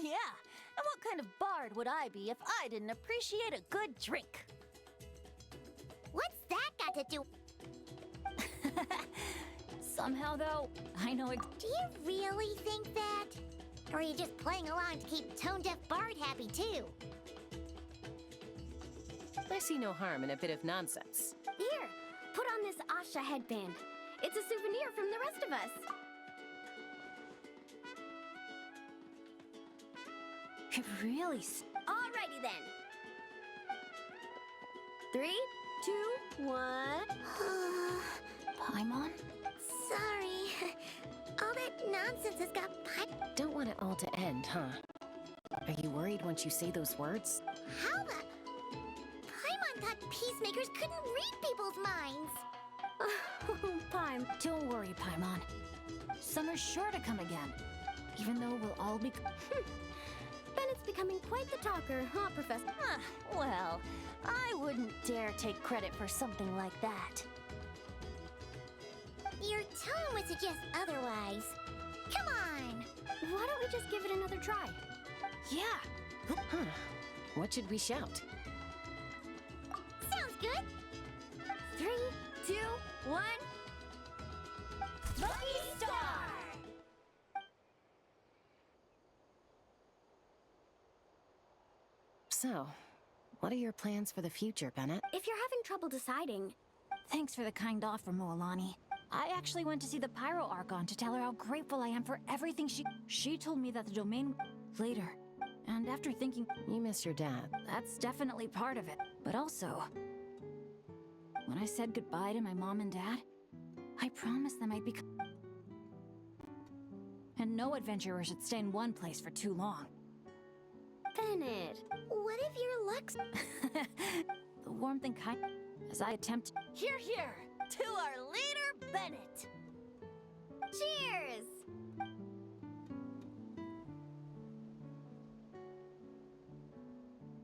Yeah, and what kind of bard would I be if I didn't appreciate a good drink? What's that got to do? Somehow, though, I know Do you really think that? Or are you just playing along to keep tone-deaf Bard happy, too? I see no harm in a bit of nonsense. Here, put on this Asha headband. It's a souvenir from the rest of us. it really... Alrighty then. 3, 2, 1. Paimon? Sorry. All that nonsense has got pipe. Don't want it all to end, huh? Are you worried once you say those words? How the... Paimon thought peacemakers couldn't read people's minds. Oh, Paim. Don't worry, Paimon. Summer's sure to come again. Even though we'll all be... Bennett's becoming quite the talker, huh, Professor? Well, I wouldn't dare take credit for something like that. Your tone would suggest otherwise. Come on! Why don't we just give it another try? Yeah. Huh. What should we shout? Sounds good! 3, 2, 1. Lucky Star! So, what are your plans for the future, Bennett? If you're having trouble deciding, Thanks for the kind offer, Moalani. I actually went to see the Pyro Archon to tell her how grateful I am for everything She told me that the domain... later. And after thinking... You miss your dad. That's definitely part of it. But also... when I said goodbye to my mom and dad, I promised them I'd become... And no adventurer should stay in one place for too long. Bennett. What if your luck's... The warmth and kind... As I attempt... Here, here! To our leader, Bennett! Cheers!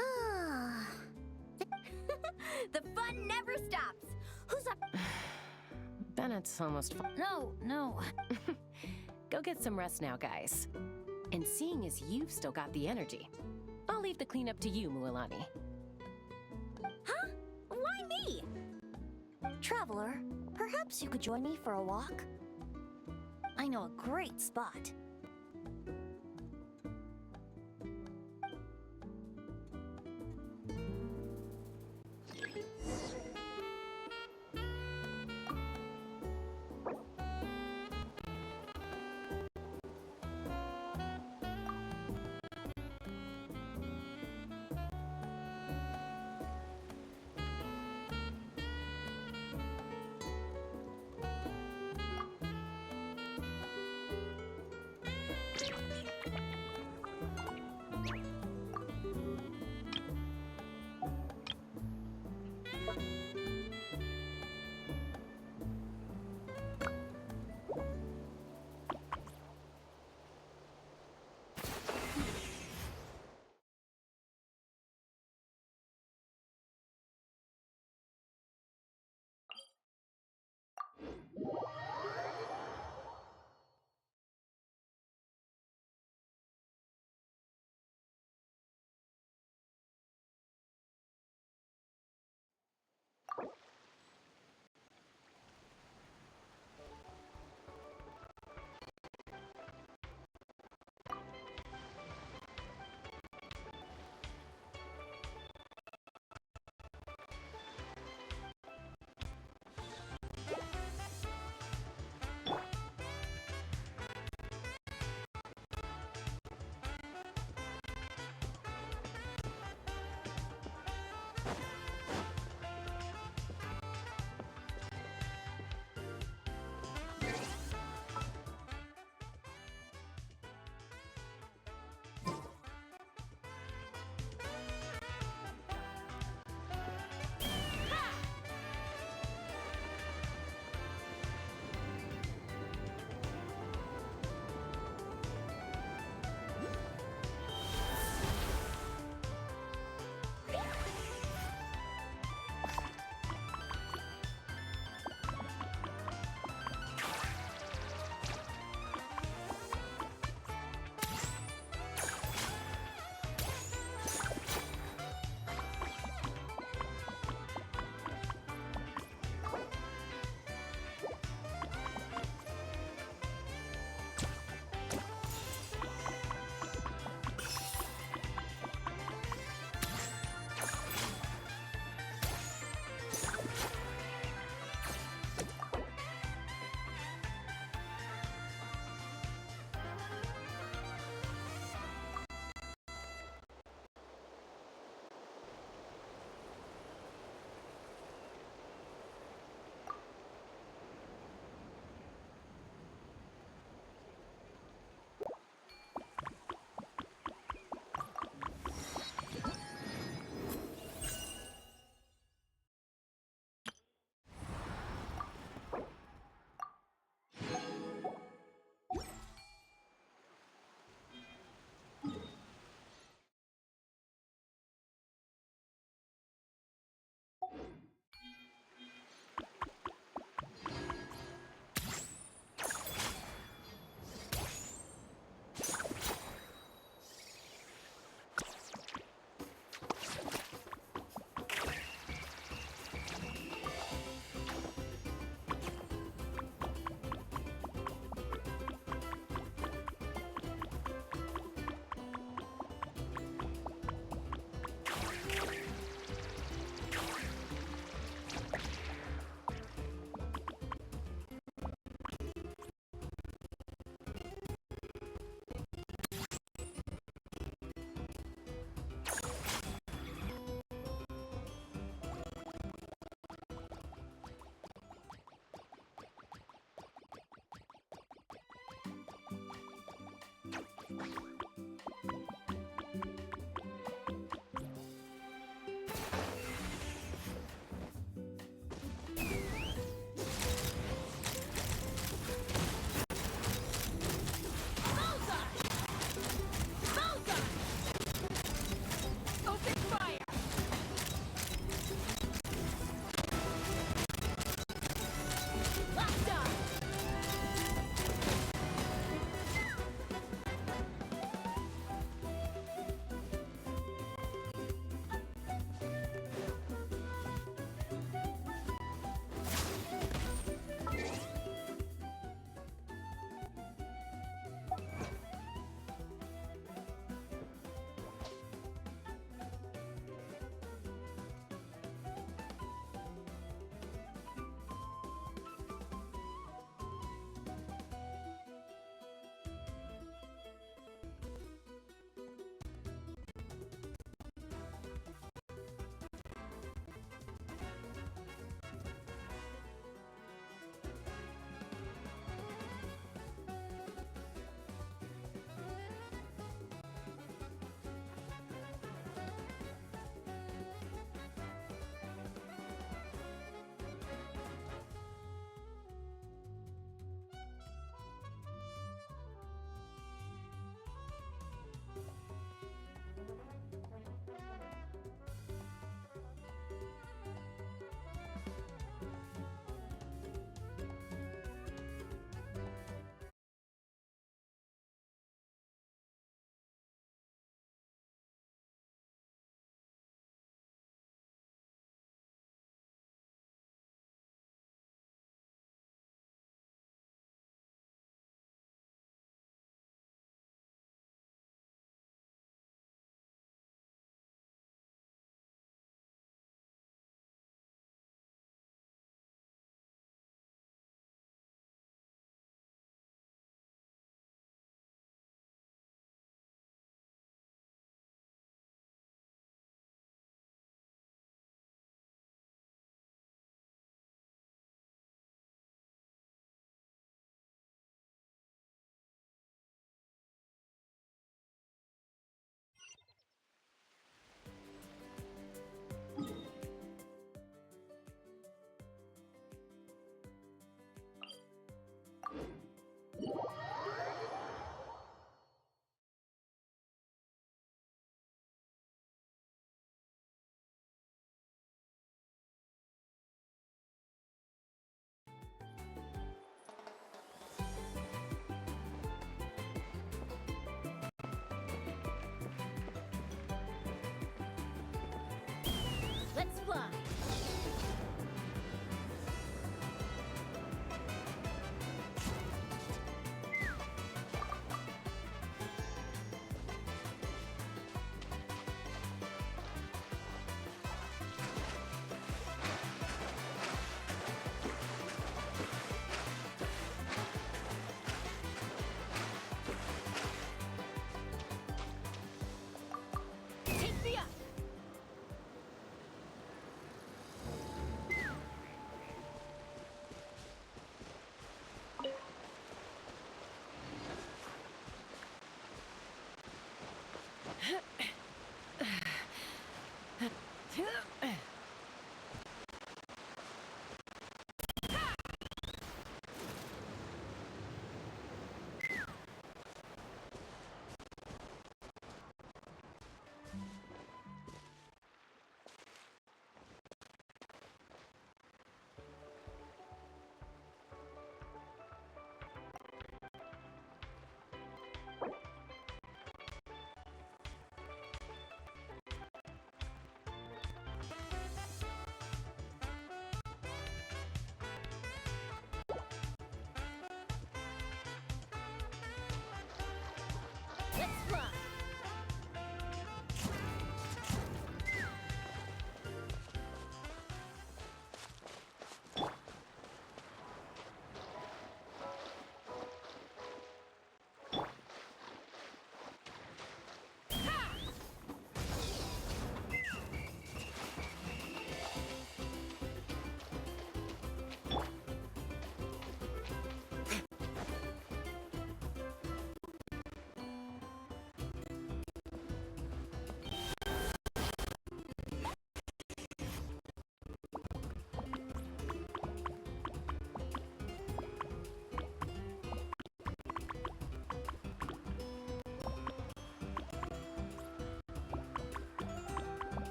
Ah. The fun never stops. Who's up? Bennett's almost... No. Go get some rest now, guys. And seeing as you've still got the energy, I'll leave the cleanup to you, Mualani. Huh? Why me? Traveler, perhaps you could join me for a walk? I know a great spot.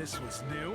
this was new.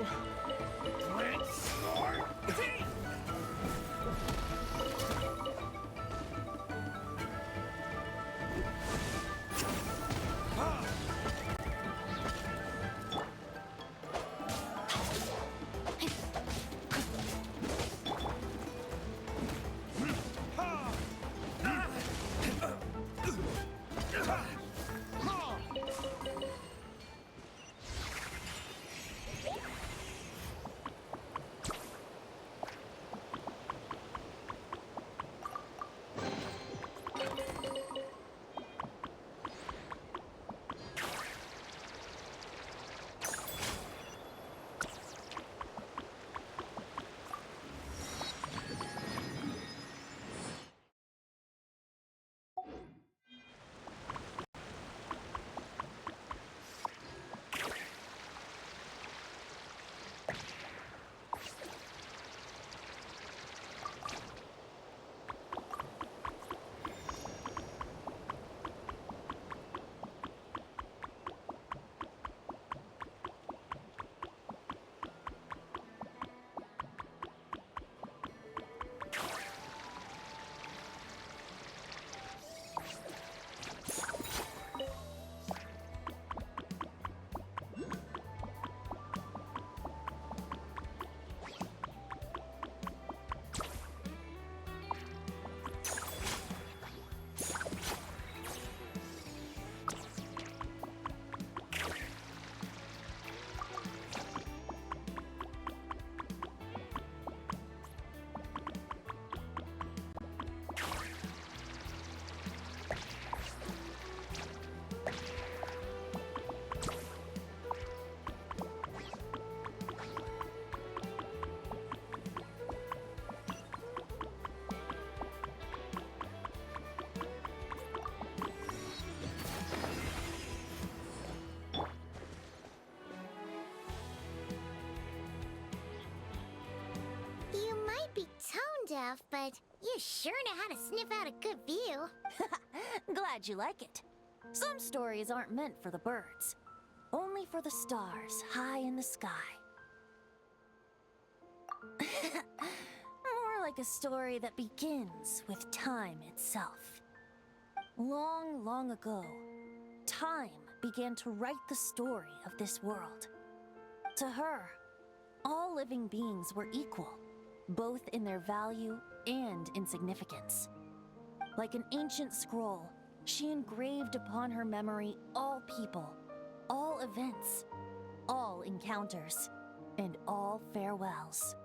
You might be tone deaf, but you sure know how to sniff out a good view. Glad you like it. Some stories aren't meant for the birds, only for the stars high in the sky. More like a story that begins with time itself. Long, long ago, time began to write the story of this world. To her, all living beings were equal, both in their value and in significance. Like an ancient scroll, she engraved upon her memory all people, all events, all encounters, and all farewells.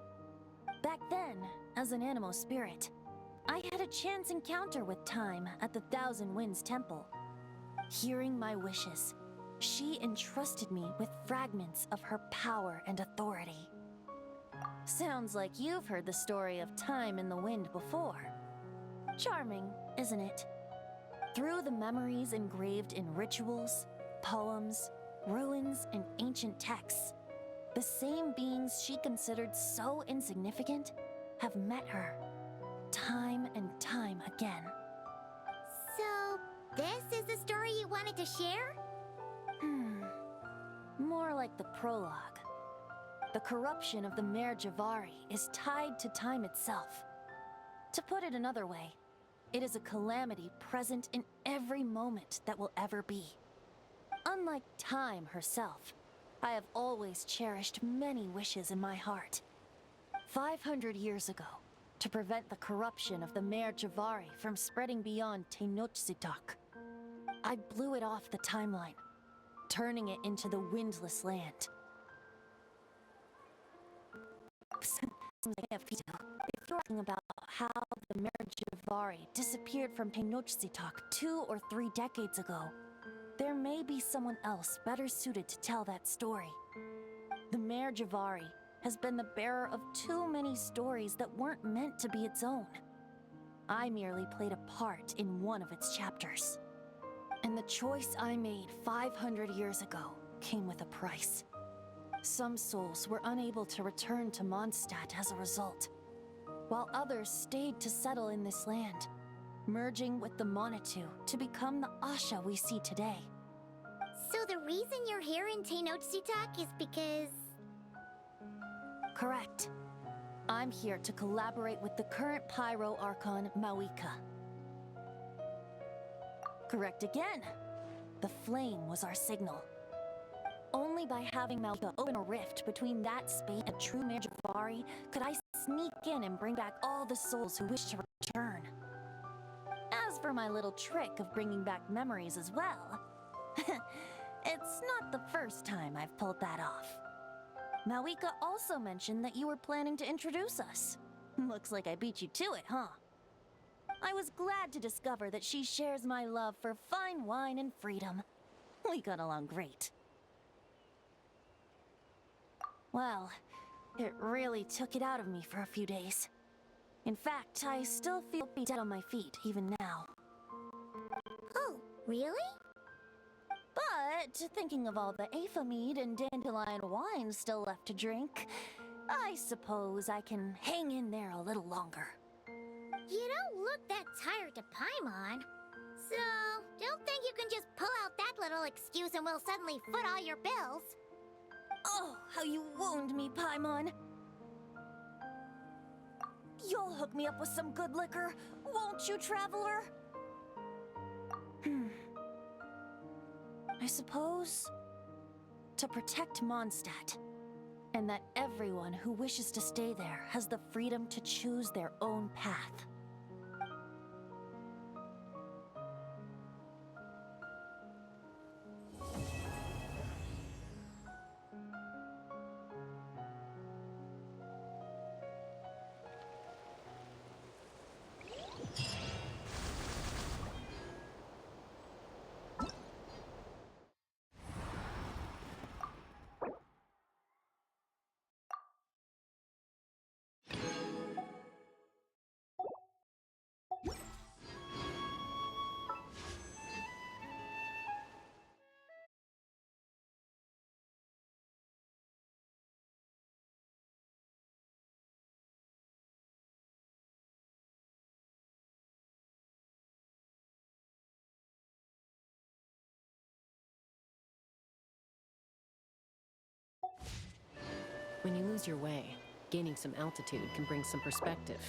Back then, as an animal spirit, I had a chance encounter with Time at the Thousand Winds Temple. Hearing my wishes, she entrusted me with fragments of her power and authority. Sounds like you've heard the story of Time in the Wind before. Charming, isn't it? Through the memories engraved in rituals, poems, ruins, and ancient texts, the same beings she considered so insignificant have met her, time and time again. So, this is the story you wanted to share? More like the prologue. The corruption of the Mare Javari is tied to time itself. To put it another way, it is a calamity present in every moment that will ever be. Unlike Time herself, I have always cherished many wishes in my heart. 500 years ago, to prevent the corruption of the Mare Javari from spreading beyond Tenochtitlan, I blew it off the timeline, turning it into the Windless Land. If you're asking about how the Mare Javari disappeared from Tenochtitlan 2 or 3 decades ago, there may be someone else better suited to tell that story. The Mare Javari has been the bearer of too many stories that weren't meant to be its own. I merely played a part in one of its chapters. And the choice I made 500 years ago came with a price. Some souls were unable to return to Mondstadt as a result, while others stayed to settle in this land, merging with the Monitu to become the Asha we see today. So the reason you're here in Tenochtitlan is because Correct. I'm here to collaborate with the current Pyro Archon, Mawika. Correct again. The flame was our signal. Only by having Mawika open a rift between that space and true Mayor Javari could I sneak in and bring back all the souls who wish to return. As for my little trick of bringing back memories as well, it's not the first time I've pulled that off. Mawika also mentioned that you were planning to introduce us. Looks like I beat you to it, huh? I was glad to discover that she shares my love for fine wine and freedom. We got along great. Well, it really took it out of me for a few days. In fact, I still feel dead on my feet even now. Oh, really? But thinking of all the Aether mead and dandelion wine still left to drink, I suppose I can hang in there a little longer. You don't look that tired to Paimon. So, don't think you can just pull out that little excuse and we'll suddenly foot all your bills. Oh, how you wound me, Paimon. You'll hook me up with some good liquor, won't you, Traveler? I suppose to protect Mondstadt, and that everyone who wishes to stay there has the freedom to choose their own path. When you lose your way, gaining some altitude can bring some perspective.